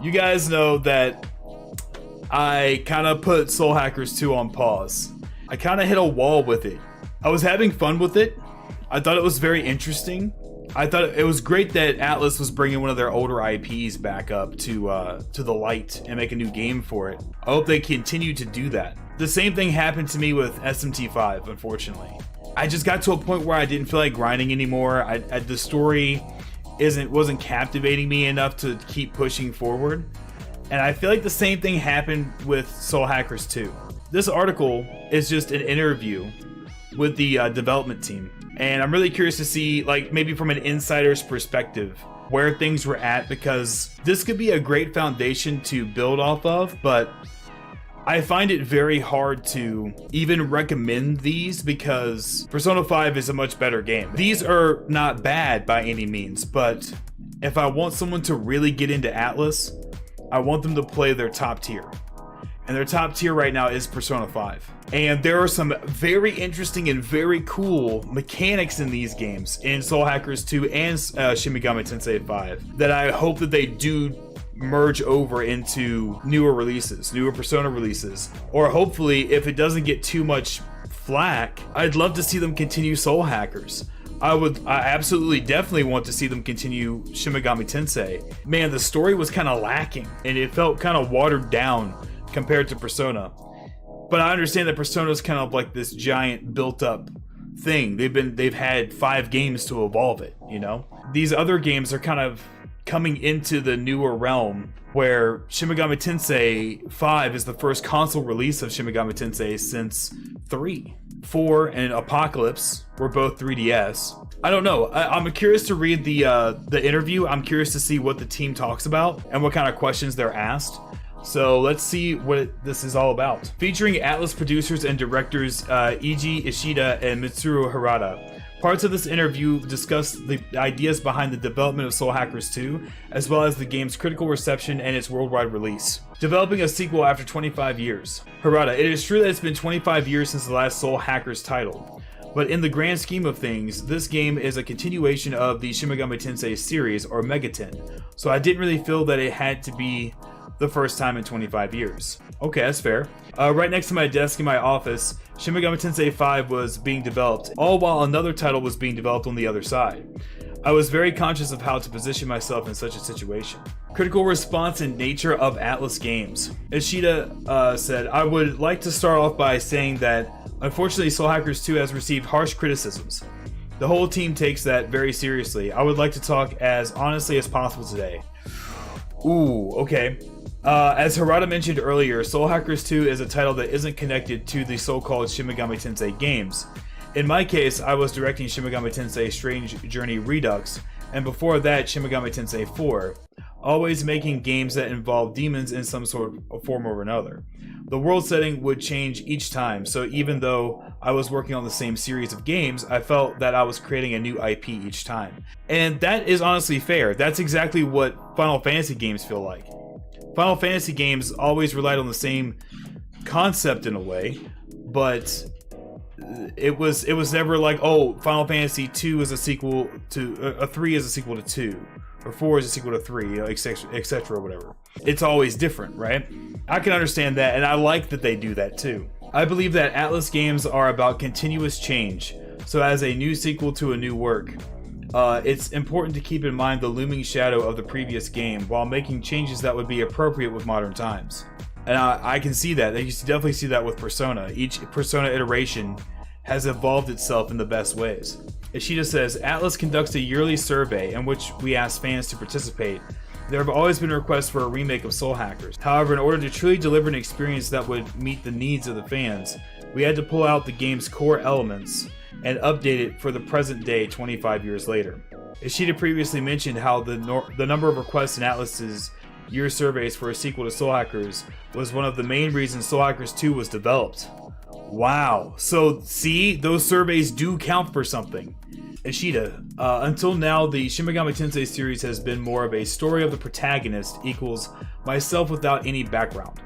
You guys know that I kind of put Soul Hackers 2 on pause. I kind of hit a wall with it. I was having fun with it. I thought it was very interesting. I thought it was great that Atlas was bringing one of their older IPs back up to the light and make a new game for it. I hope they continue to do that. The same thing happened to me with SMT V, unfortunately. I just got to a point where I didn't feel like grinding anymore. The story wasn't captivating me enough to keep pushing forward. And I feel like the same thing happened with Soul Hackers 2. This article is just an interview with the development team. And I'm really curious to see, like, maybe from an insider's perspective, where things were at, because this could be a great foundation to build off of, but I find it very hard to even recommend these because Persona 5 is a much better game. These are not bad by any means, but if I want someone to really get into Atlas, I want them to play their top tier. And their top tier right now is Persona 5. And there are some very interesting and very cool mechanics in these games, in Soul Hackers 2 and Shin Megami Tensei 5, that I hope that they do merge over into newer releases, newer Persona releases. Or hopefully, if it doesn't get too much flack, I'd love to see them continue Soul Hackers. I absolutely definitely want to see them continue Shin Megami Tensei. Man, the story was kind of lacking, and it felt kind of watered down compared to Persona. But I understand that Persona is kind of like this giant built-up thing. They've had 5 games to evolve it, you know? These other games are kind of coming into the newer realm where Shin Megami Tensei 5 is the first console release of Shin Megami Tensei since 3. 4 and Apocalypse were both 3DS. I don't know. I'm curious to read the interview. I'm curious to see what the team talks about and what kind of questions they're asked. So let's see what this is all about. Featuring Atlas producers and directors Eiji Ishida and Mitsuru Harada. Parts of this interview discuss the ideas behind the development of Soul Hackers 2, as well as the game's critical reception and its worldwide release. Developing a sequel after 25 years. Harada, it is true that it's been 25 years since the last Soul Hackers title. But in the grand scheme of things, this game is a continuation of the Shin Megami Tensei series, or Megaten. So I didn't really feel that it had to be the first time in 25 years. Okay, that's fair. Right next to my desk in my office, Shin Megami Tensei 5 was being developed, all while another title was being developed on the other side. I was very conscious of how to position myself in such a situation. Critical response and nature of Atlas games. Ishida said, I would like to start off by saying that unfortunately Soul Hackers 2 has received harsh criticisms. The whole team takes that very seriously. I would like to talk as honestly as possible today. Ooh, okay. As Harada mentioned earlier, Soul Hackers 2 is a title that isn't connected to the so-called Shin Megami Tensei games. In my case, I was directing Shin Megami Tensei Strange Journey Redux, and before that Shin Megami Tensei 4, always making games that involve demons in some sort of form or another. The world setting would change each time, so even though I was working on the same series of games, I felt that I was creating a new IP each time. And that is honestly fair. That's exactly what Final Fantasy games feel like. Final Fantasy games always relied on the same concept in a way, but it was never like, oh, Final Fantasy 2 is a sequel to 3 is a sequel to 2, or 4 is a sequel to 3, etc., whatever. It's always different, right? I can understand that, and I like that they do that too. I believe that Atlas games are about continuous change, so as a new sequel to a new work, it's important to keep in mind the looming shadow of the previous game while making changes that would be appropriate with modern times. And I can see that. You definitely see that with Persona. Each Persona iteration has evolved itself in the best ways. Ishida says, Atlas conducts a yearly survey in which we ask fans to participate. There have always been requests for a remake of Soul Hackers. However, in order to truly deliver an experience that would meet the needs of the fans, we had to pull out the game's core elements and update it for the present day 25 years later. Ishida previously mentioned how the number of requests in Atlas's year surveys for a sequel to Soul Hackers was one of the main reasons Soul Hackers 2 was developed. Wow, so see, those surveys do count for something. Ishida, until now the Shin Megami Tensei series has been more of a story of the protagonist equals myself without any background.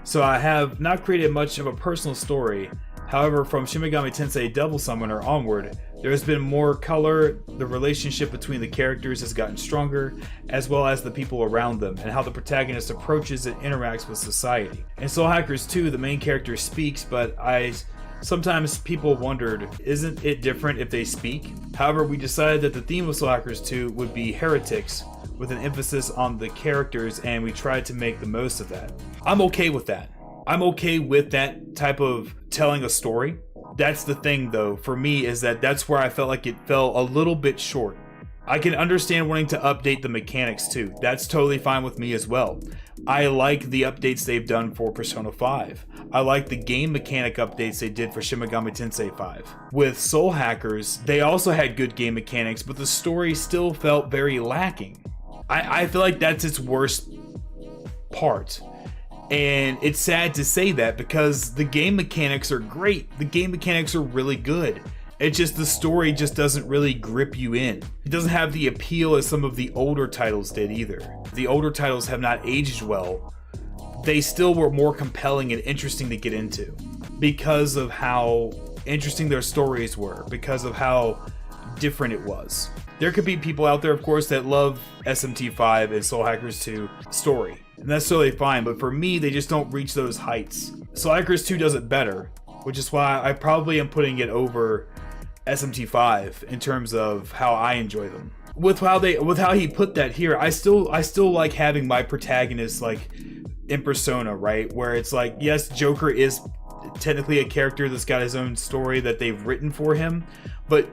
So I have not created much of a personal story. However, from Shin Megami Tensei Devil Summoner onward, There's been more color, the relationship between the characters has gotten stronger, as well as the people around them, and how the protagonist approaches and interacts with society. In Soul Hackers 2, the main character speaks, but sometimes people wondered, isn't it different if they speak? However, we decided that the theme of Soul Hackers 2 would be heretics, with an emphasis on the characters, and we tried to make the most of that. I'm okay with that. I'm okay with that type of telling a story. That's the thing though, for me, is that that's where I felt like it fell a little bit short. I can understand wanting to update the mechanics too. That's totally fine with me as well. I like the updates they've done for Persona 5. I like the game mechanic updates they did for Shin Megami Tensei 5. With Soul Hackers, they also had good game mechanics, but the story still felt very lacking. I feel like that's its worst part. And it's sad to say that because the game mechanics are great. The game mechanics are really good. It's just the story just doesn't really grip you in. It doesn't have the appeal as some of the older titles did either. The older titles have not aged well. They still were more compelling and interesting to get into because of how interesting their stories were, because of how different it was. There could be people out there, of course, that love SMT 5 and Soul Hackers 2 story, and that's totally fine, but for me, they just don't reach those heights. Soul Hackers 2 does it better, which is why I probably am putting it over SMT 5 in terms of how I enjoy them. With how he put that here, I still like having my protagonist like in Persona, right? Where it's like, yes, Joker is technically a character that's got his own story that they've written for him, but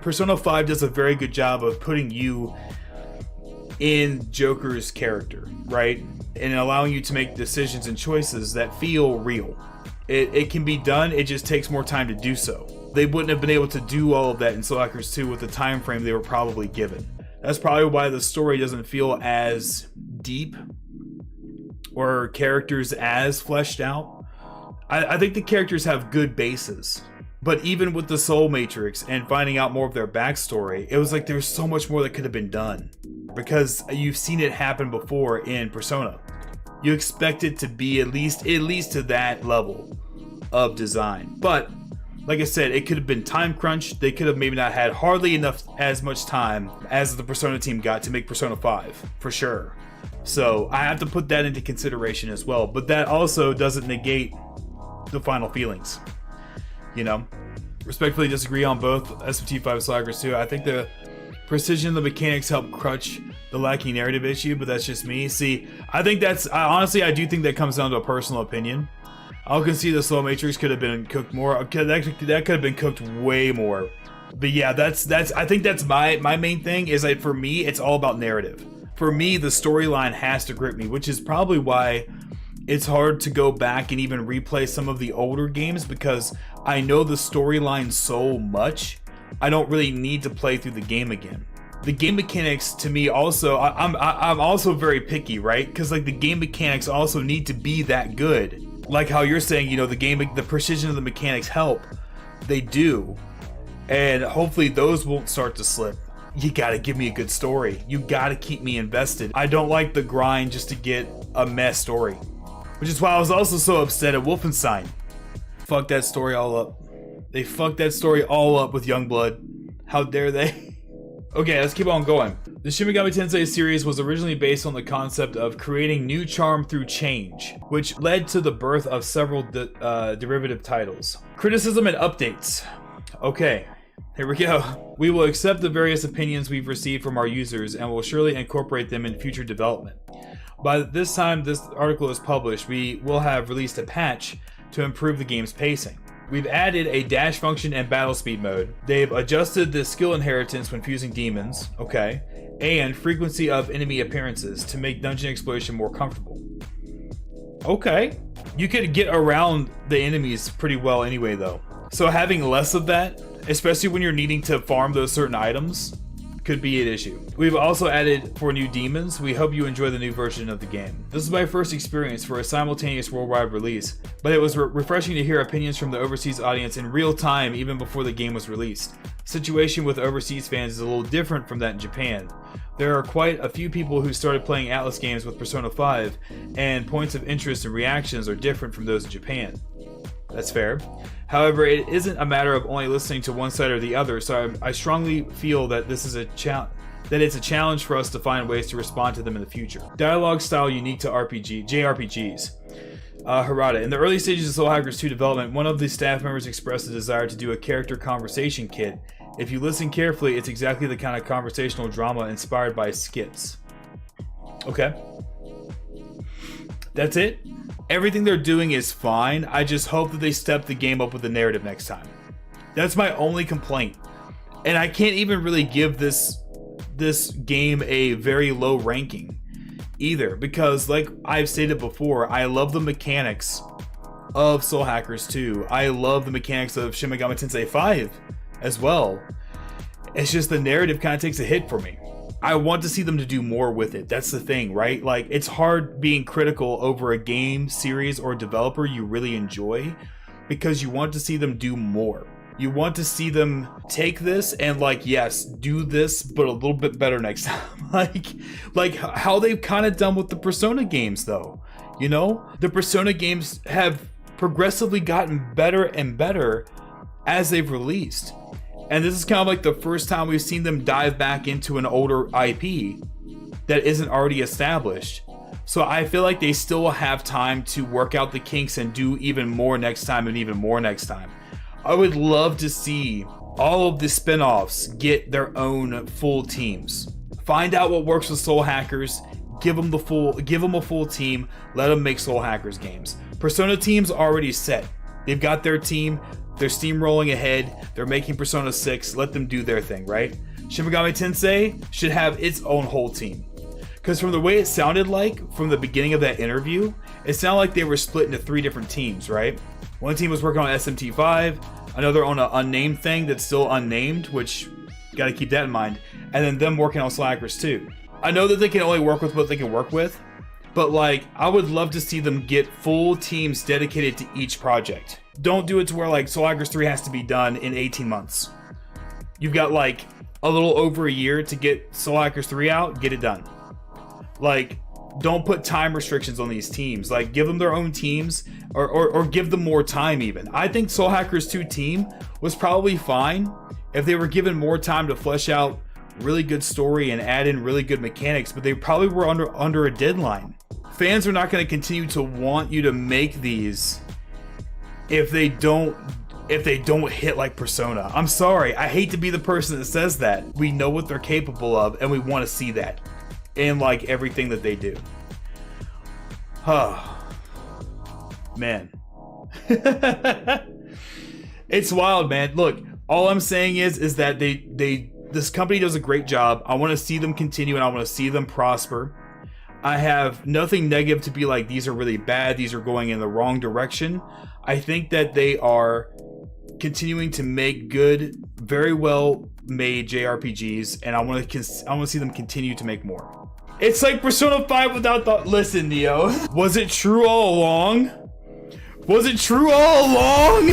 Persona 5 does a very good job of putting you in Joker's character, right? And allowing you to make decisions and choices that feel real. It can be done, it just takes more time to do so. They wouldn't have been able to do all of that in Soul Hackers 2 with the time frame they were probably given. That's probably why the story doesn't feel as deep or characters as fleshed out. I think the characters have good bases. But even with the Soul Matrix and finding out more of their backstory, it was like there's so much more that could have been done. Because you've seen it happen before in Persona. You expect it to be at least to that level of design. But, like I said, it could have been time crunch. They could have maybe not had hardly enough as much time as the Persona team got to make Persona 5, for sure. So, I have to put that into consideration as well. But that also doesn't negate the final feelings. You know, respectfully disagree on both SMT 5 and Soul Hackers 2. I think the precision of the mechanics help crutch the lacking narrative issue, but that's just me. See, I think honestly, I do think that comes down to a personal opinion. I'll concede the Soul Matrix could have been cooked more. That could have been cooked way more. But yeah, I think that's my main thing is that for me, it's all about narrative. For me, the storyline has to grip me, which is probably why it's hard to go back and even replay some of the older games because I know the storyline so much, I don't really need to play through the game again. The game mechanics to me also, I'm also very picky, right? Because like the game mechanics also need to be that good. Like how you're saying, you know, the precision of the mechanics help. They do. And hopefully those won't start to slip. You gotta give me a good story. You gotta keep me invested. I don't like the grind just to get a mess story. Which is why I was also so upset at Wolfenstein. Fuck that story all up. They fucked that story all up with Youngblood. How dare they? Okay, let's keep on going. The Shin Megami Tensei series was originally based on the concept of creating new charm through change, which led to the birth of several derivative titles. Criticism and updates. Okay, here we go. We will accept the various opinions we've received from our users and will surely incorporate them in future development. By this time this article is published, we will have released a patch to improve the game's pacing. We've added a dash function and battle speed mode. They've adjusted the skill inheritance when fusing demons, okay, and frequency of enemy appearances to make dungeon exploration more comfortable. Okay. You could get around the enemies pretty well anyway though. So having less of that, especially when you're needing to farm those certain items, could be an issue. We've also added 4 new demons. We hope you enjoy the new version of the game. This is my first experience for a simultaneous worldwide release, but it was refreshing to hear opinions from the overseas audience in real time even before the game was released. The situation with overseas fans is a little different from that in Japan. There are quite a few people who started playing Atlas games with Persona 5, and points of interest and reactions are different from those in Japan. That's fair. However, it isn't a matter of only listening to one side or the other, so I strongly feel that this is a it's a challenge for us to find ways to respond to them in the future. Dialogue style unique to JRPGs. Harada. In the early stages of Soul Hackers 2 development, one of the staff members expressed a desire to do a character conversation kit. If you listen carefully, it's exactly the kind of conversational drama inspired by skits. Okay. That's it. Everything they're doing is fine. I just hope that they step the game up with the narrative next time. That's my only complaint. And I can't even really give this game a very low ranking either, because like I've stated before, I love the mechanics of Soul Hackers 2. I love the mechanics of Shin Megami Tensei 5 as well. It's just the narrative kind of takes a hit for me. I want to see them to do more with it. That's the thing, right? Like, it's hard being critical over a game, series, or developer you really enjoy, because you want to see them do more. You want to see them take this and, like, yes, do this, but a little bit better next time. like how they've kind of done with the Persona games, though. You know? The Persona games have progressively gotten better and better as they've released. And this is kind of like the first time we've seen them dive back into an older IP that isn't already established. So I feel like they still have time to work out the kinks and do even more next time and even more next time. I would love to see all of the spin-offs get their own full teams. Find out what works with Soul Hackers, give them a full team, let them make Soul Hackers games. Persona team's already set. They've got their team, they're steamrolling ahead, they're making Persona 6, let them do their thing, right? Shin Megami Tensei should have its own whole team. Because from the way it sounded like, from the beginning of that interview, it sounded like they were split into 3 different teams, right? One team was working on SMT 5, another on an unnamed thing that's still unnamed, which, gotta keep that in mind, and then them working on Soul Hackers 2. I know that they can only work with what they can work with, but like, I would love to see them get full teams dedicated to each project. Don't do it to where like Soul Hackers 3 has to be done in 18 months. You've got like a little over a year to get Soul Hackers 3 out, get it done. Like, don't put time restrictions on these teams. Like, give them their own teams, or give them more time even. I think Soul Hackers 2 team was probably fine if they were given more time to flesh out really good story and add in really good mechanics, but they probably were under a deadline. Fans are not going to continue to want you to make these if they don't hit like Persona. I'm sorry, I hate to be the person that says that. We know what they're capable of, and we want to see that in like everything that they do. Man. It's wild, man. Look, all I'm saying is that this company does a great job. I want to see them continue, and I want to see them prosper. I have nothing negative to be like, these are really bad, these are going in the wrong direction. I think that they are continuing to make good, very well made JRPGs, and I want to see them continue to make more. It's like Persona 5 without the... Listen, Neo. Was it true all along? Was it true all along?